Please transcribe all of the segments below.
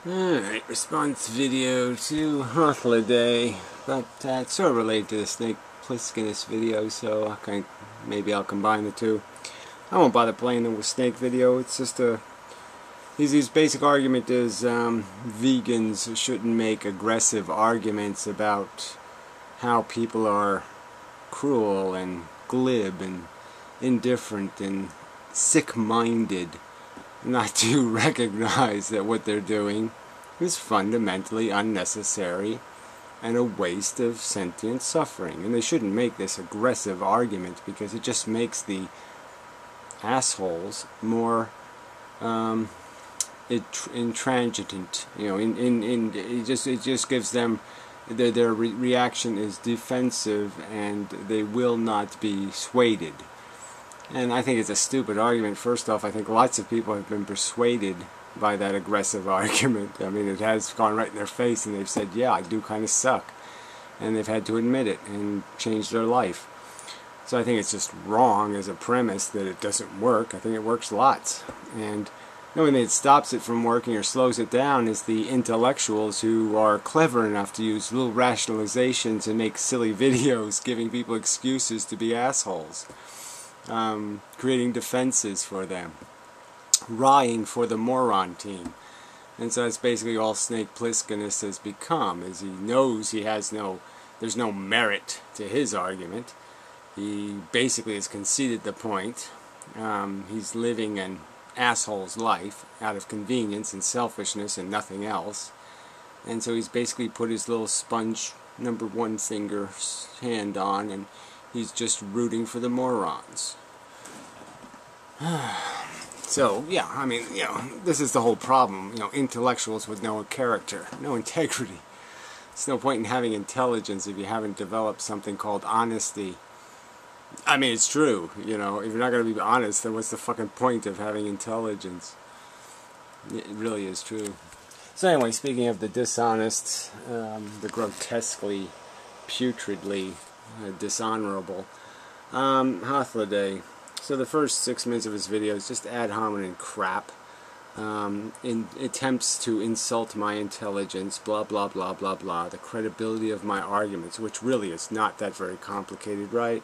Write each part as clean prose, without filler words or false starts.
Alright, response video to holiday, but it's sort of related to the snake plisskeness video, so maybe I'll combine the two. I won't bother playing the snake video. It's just his basic argument is vegans shouldn't make aggressive arguments about how people are cruel and glib and indifferent and sick-minded, not to recognize that what they're doing is fundamentally unnecessary and a waste of sentient suffering. And they shouldn't make this aggressive argument because it just makes the assholes more intransigent. You know, it just gives them their reaction is defensive and they will not be swayed. And I think it's a stupid argument. First off, I think lots of people have been persuaded by that aggressive argument. I mean, it has gone right in their face and they've said, yeah, I do kind of suck. And they've had to admit it and change their life. So I think it's just wrong as a premise that it doesn't work. I think it works lots. And the only thing that stops it from working or slows it down is the intellectuals who are clever enough to use little rationalizations and make silly videos giving people excuses to be assholes. Creating defenses for them, rallying for the moron team. And so that's basically all Snake Plisskeness has become, is he knows he has there's no merit to his argument. He basically has conceded the point. He's living an asshole's life out of convenience and selfishness and nothing else. And so he's basically put his little sponge number one finger hand on and he's just rooting for the morons. So, yeah, I mean, you know, this is the whole problem. You know, intellectuals with no character, no integrity. There's no point in having intelligence if you haven't developed something called honesty. I mean, it's true, you know, if you're not going to be honest, then what's the fucking point of having intelligence? It really is true. So anyway, speaking of the dishonest, the grotesquely, putridly dishonorable, Holiday. So the first 6 minutes of his video is just ad hominem crap, in attempts to insult my intelligence, blah blah blah blah blah, the credibility of my arguments, which really is not that very complicated, right?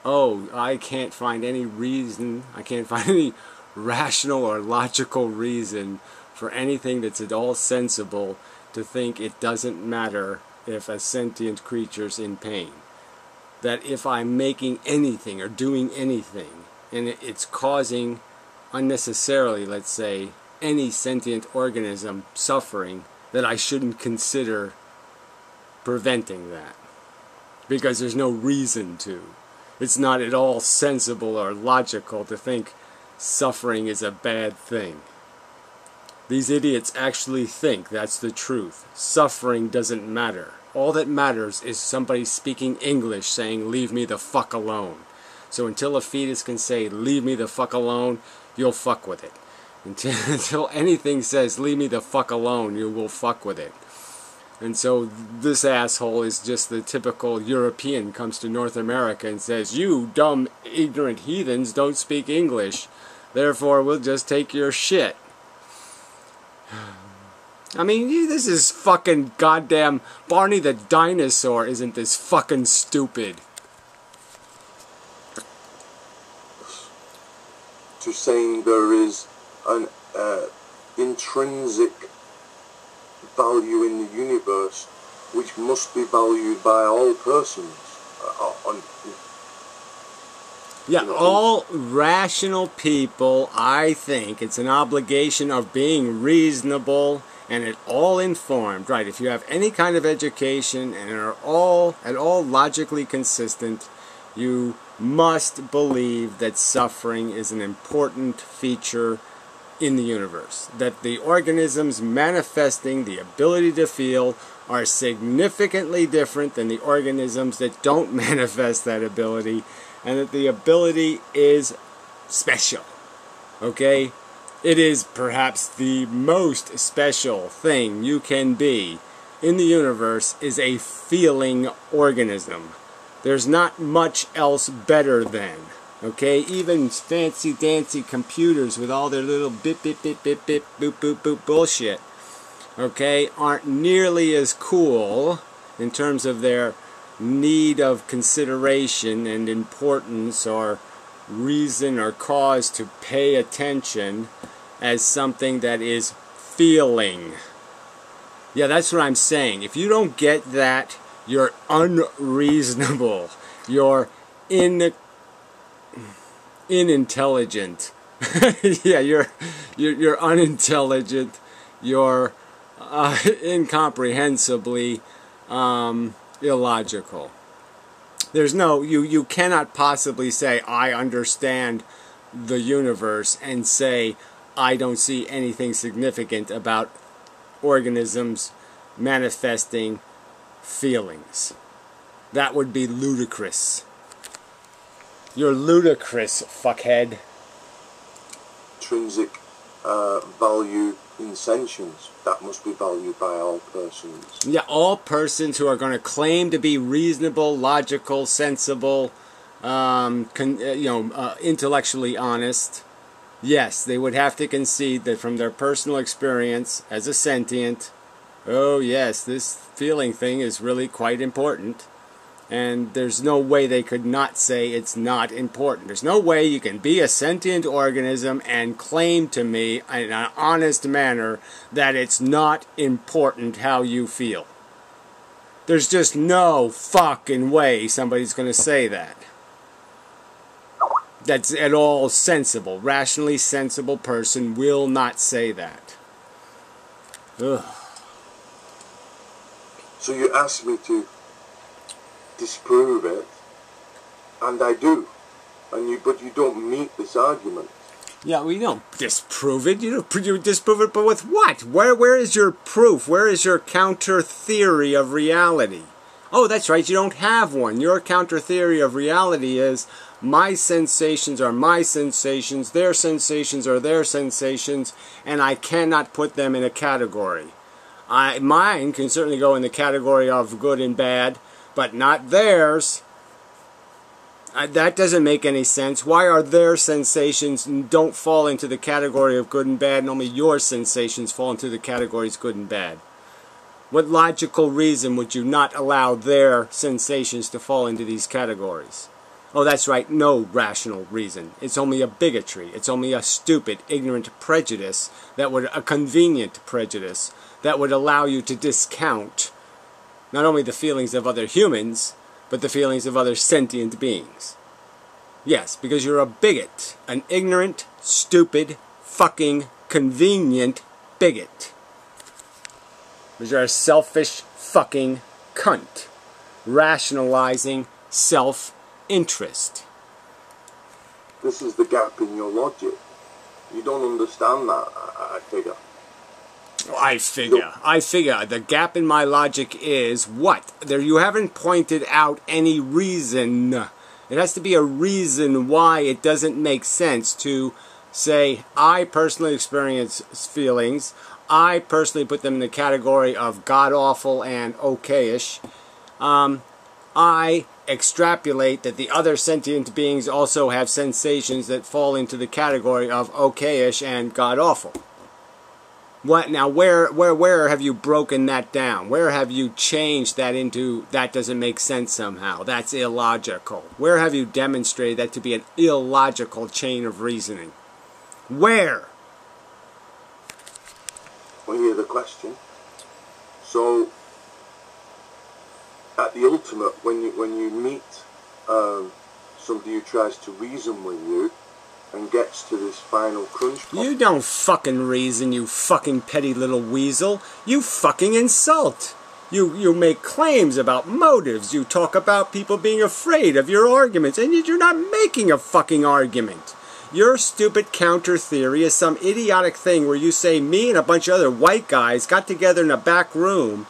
Oh, I can't find any reason, I can't find any rational or logical reason for anything that's at all sensible to think it doesn't matter if a sentient creature's in pain. That if I'm making anything or doing anything and it's causing unnecessarily, let's say, any sentient organism suffering, that I shouldn't consider preventing that. Because there's no reason to. It's not at all sensible or logical to think suffering is a bad thing. These idiots actually think that's the truth. Suffering doesn't matter. All that matters is somebody speaking English saying, leave me the fuck alone. So until a fetus can say, leave me the fuck alone, you'll fuck with it. Until anything says, leave me the fuck alone, you will fuck with it. And so this asshole is just the typical European, comes to North America and says, you dumb, ignorant heathens don't speak English. Therefore, we'll just take your shit. I mean, this is fucking goddamn Barney the dinosaur isn't this fucking stupid. To saying there is an intrinsic value in the universe which must be valued by all persons. Yeah, all rational people, I think it's an obligation of being reasonable and at all informed, right? If you have any kind of education and are at all logically consistent, you must believe that suffering is an important feature in the universe. That the organisms manifesting the ability to feel are significantly different than the organisms that don't manifest that ability, and that the ability is special. Okay? It is perhaps the most special thing you can be in the universe is a feeling organism. There's not much else better than. Okay, even fancy dancy computers with all their little bip bip bip bip bip boop boop boop bullshit okay, aren't nearly as cool in terms of their need of consideration and importance or reason or cause to pay attention as something that is feeling. Yeah, that's what I'm saying. If you don't get that, you're unreasonable. You're inintelligent. Yeah, you're unintelligent. You're incomprehensibly illogical. There's no, you cannot possibly say, I understand the universe, and say, I don't see anything significant about organisms manifesting feelings. That would be ludicrous. You're ludicrous, fuckhead. Intrinsic value in sentience, that must be valued by all persons. Yeah, all persons who are going to claim to be reasonable, logical, sensible, intellectually honest. Yes, they would have to concede that from their personal experience as a sentient, oh yes, this feeling thing is really quite important. And there's no way they could not say it's not important. There's no way you can be a sentient organism and claim to me in an honest manner that it's not important how you feel. There's just no fucking way somebody's going to say that. That's at all sensible. Rationally sensible person will not say that. Ugh. So you asked me to disprove it, and I do. But you don't meet this argument. Yeah, we don't disprove it. You disprove it, but with what? Where is your proof? Where is your counter theory of reality? Oh, that's right, you don't have one. Your counter theory of reality is my sensations are my sensations, their sensations are their sensations, and I cannot put them in a category. Mine can certainly go in the category of good and bad, but not theirs. That doesn't make any sense. Why are their sensations don't fall into the category of good and bad, and only your sensations fall into the categories good and bad? What logical reason would you not allow their sensations to fall into these categories? Oh, that's right, no rational reason. It's only a bigotry. It's only a stupid, ignorant prejudice, a convenient prejudice, that would allow you to discount not only the feelings of other humans, but the feelings of other sentient beings. Yes, because you're a bigot. An ignorant, stupid, fucking, convenient bigot. Because you're a selfish, fucking cunt. Rationalizing self-interest. This is the gap in your logic. You don't understand that, I figure. I figure the gap in my logic is what? You haven't pointed out any reason. It has to be a reason why it doesn't make sense to say, I personally experience feelings. I personally put them in the category of god-awful and okayish. I extrapolate that the other sentient beings also have sensations that fall into the category of okayish and god-awful. What now? Where have you broken that down? Where have you changed that into that doesn't make sense somehow? That's illogical. Where have you demonstrated that to be an illogical chain of reasoning? Where? Well, you hear the question. So, at the ultimate, when you meet somebody who tries to reason with you, and gets to this final crunch point. You don't fucking reason, you fucking petty little weasel. You fucking insult. You make claims about motives. You talk about people being afraid of your arguments, and you're not making a fucking argument. Your stupid counter theory is some idiotic thing where you say me and a bunch of other white guys got together in a back room,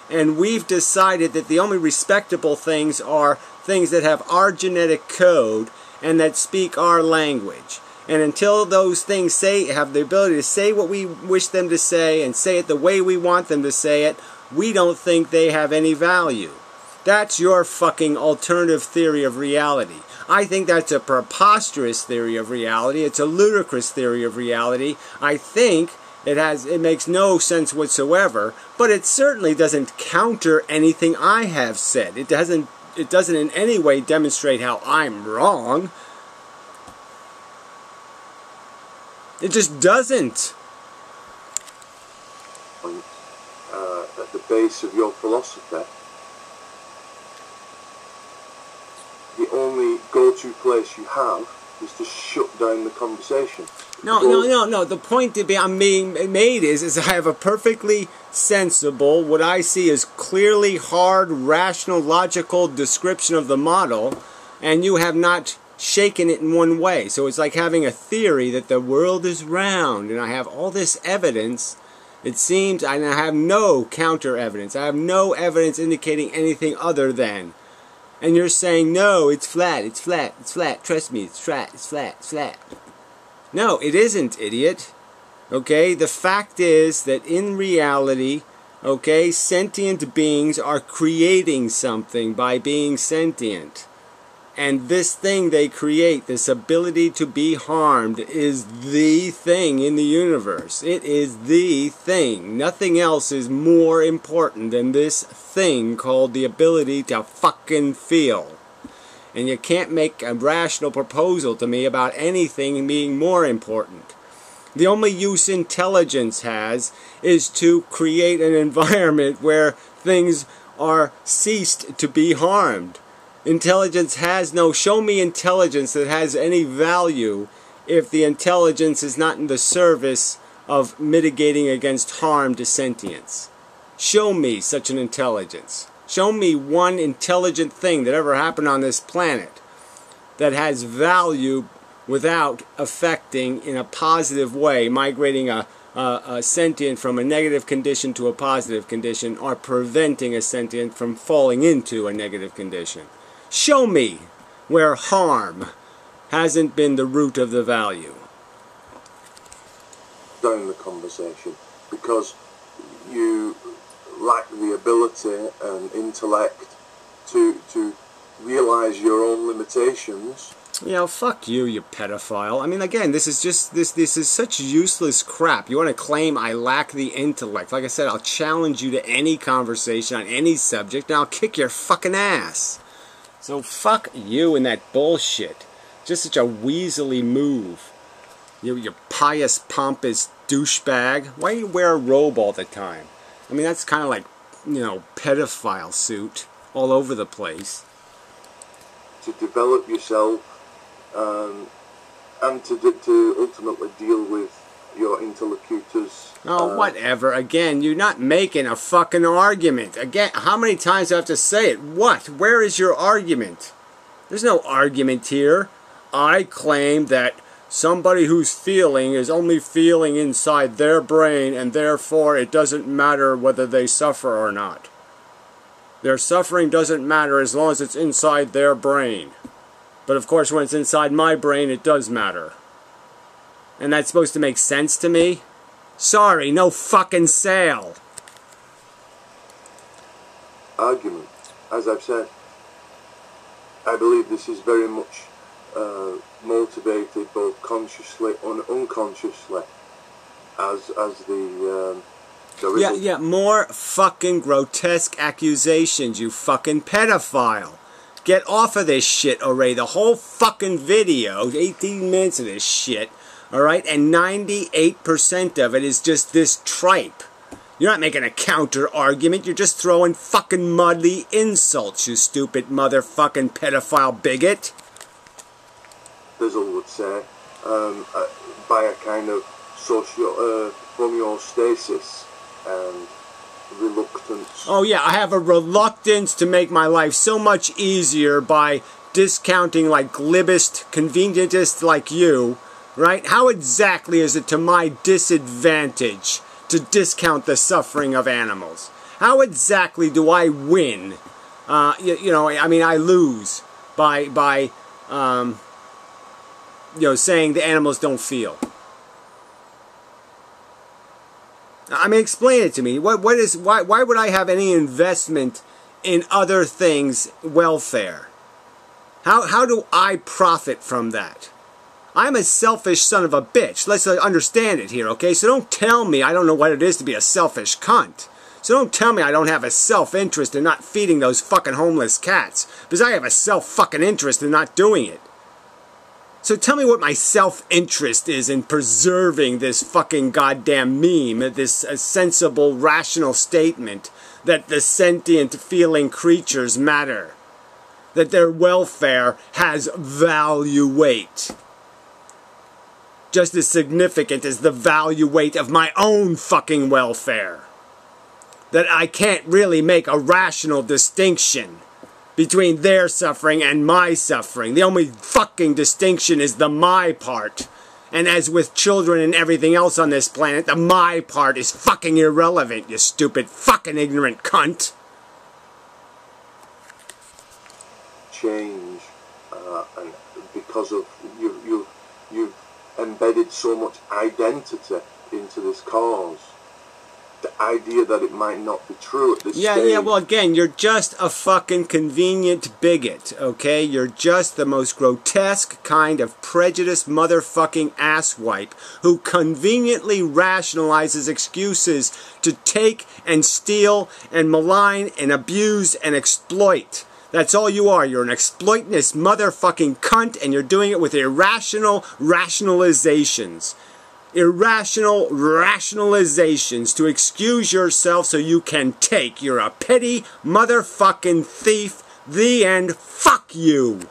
and we've decided that the only respectable things are things that have our genetic code and that speak our language. And until those things have the ability to say what we wish them to say and say it the way we want them to say it, we don't think they have any value. That's your fucking alternative theory of reality. I think that's a preposterous theory of reality. It's a ludicrous theory of reality. I think, It makes no sense whatsoever, but it certainly doesn't counter anything I have said. It doesn't in any way demonstrate how I'm wrong. It just doesn't. At the base of your philosophy, the only go-to place you have is to shut down the conversation. No. The point to be I'm being made is I have a perfectly sensible, what I see as clearly hard, rational, logical description of the model, and you have not shaken it in one way. So it's like having a theory that the world is round, and I have all this evidence. It seems, and I have no counter evidence. I have no evidence indicating anything other than. And you're saying, no, it's flat, it's flat, it's flat. Trust me, it's flat, it's flat, it's flat. No, it isn't, idiot. Okay, the fact is that in reality, okay, sentient beings are creating something by being sentient. And this thing they create, this ability to be harmed, is the thing in the universe. It is the thing. Nothing else is more important than this thing called the ability to fucking feel. And you can't make a rational proposal to me about anything being more important. The only use intelligence has is to create an environment where things are ceased to be harmed. Intelligence has no, show me intelligence that has any value if the intelligence is not in the service of mitigating against harm to sentience. Show me such an intelligence. Show me one intelligent thing that ever happened on this planet that has value without affecting in a positive way, migrating a sentient from a negative condition to a positive condition, or preventing a sentient from falling into a negative condition. Show me where harm hasn't been the root of the value. Down the conversation, because you lack the ability and intellect to realize your own limitations. You know, fuck you, you pedophile. I mean, again, this is just, this is such useless crap. You want to claim I lack the intellect. Like I said, I'll challenge you to any conversation on any subject, and I'll kick your fucking ass. So fuck you and that bullshit. Just such a weaselly move. You pious, pompous douchebag. Why do you wear a robe all the time? I mean, that's kind of like, you know, pedophile suit all over the place. To develop yourself and to ultimately deal with your interlocutors. Oh, whatever. Again, you're not making a fucking argument. Again, how many times do I have to say it? What? Where is your argument? There's no argument here. I claim that somebody who's feeling is only feeling inside their brain, and therefore it doesn't matter whether they suffer or not. Their suffering doesn't matter as long as it's inside their brain. But of course, when it's inside my brain, it does matter. And that's supposed to make sense to me? Sorry, no fucking sale. Argument. As I've said, I believe this is very much motivated both consciously and unconsciously as the yeah, more fucking grotesque accusations, you fucking pedophile. Get off of this shit already. The whole fucking video, 18 minutes of this shit, alright, and 98% of it is just this tripe. You're not making a counter-argument, you're just throwing fucking muddy insults, you stupid motherfucking pedophile bigot. Bizzle would say, by a kind of social homeostasis and reluctance. Oh yeah, I have a reluctance to make my life so much easier by discounting like glibist, convenientist like you, right? How exactly is it to my disadvantage to discount the suffering of animals? How exactly do I win? You know, I mean, I lose by you know, saying the animals don't feel. I mean, explain it to me. Why would I have any investment in other things' welfare? How do I profit from that? I'm a selfish son of a bitch. Let's understand it here, okay? So don't tell me I don't know what it is to be a selfish cunt. So don't tell me I don't have a self-interest in not feeding those fucking homeless cats. Because I have a self-fucking interest in not doing it. So tell me what my self-interest is in preserving this fucking goddamn meme, this sensible, rational statement that the sentient, feeling creatures matter. That their welfare has value weight. Just as significant as the value weight of my own fucking welfare. That I can't really make a rational distinction between their suffering and my suffering. The only fucking distinction is the my part. And as with children and everything else on this planet, the my part is fucking irrelevant, you stupid fucking ignorant cunt. Change, and because of you've embedded so much identity into this cause. The idea that it might not be true at this stage. Yeah, well again, you're just a fucking convenient bigot, okay? You're just the most grotesque kind of prejudiced motherfucking asswipe who conveniently rationalizes excuses to take and steal and malign and abuse and exploit. That's all you are. You're an exploitonist motherfucking cunt, and you're doing it with irrational rationalizations. Irrational rationalizations to excuse yourself so you can take. You're a petty motherfucking thief. The end. Fuck you.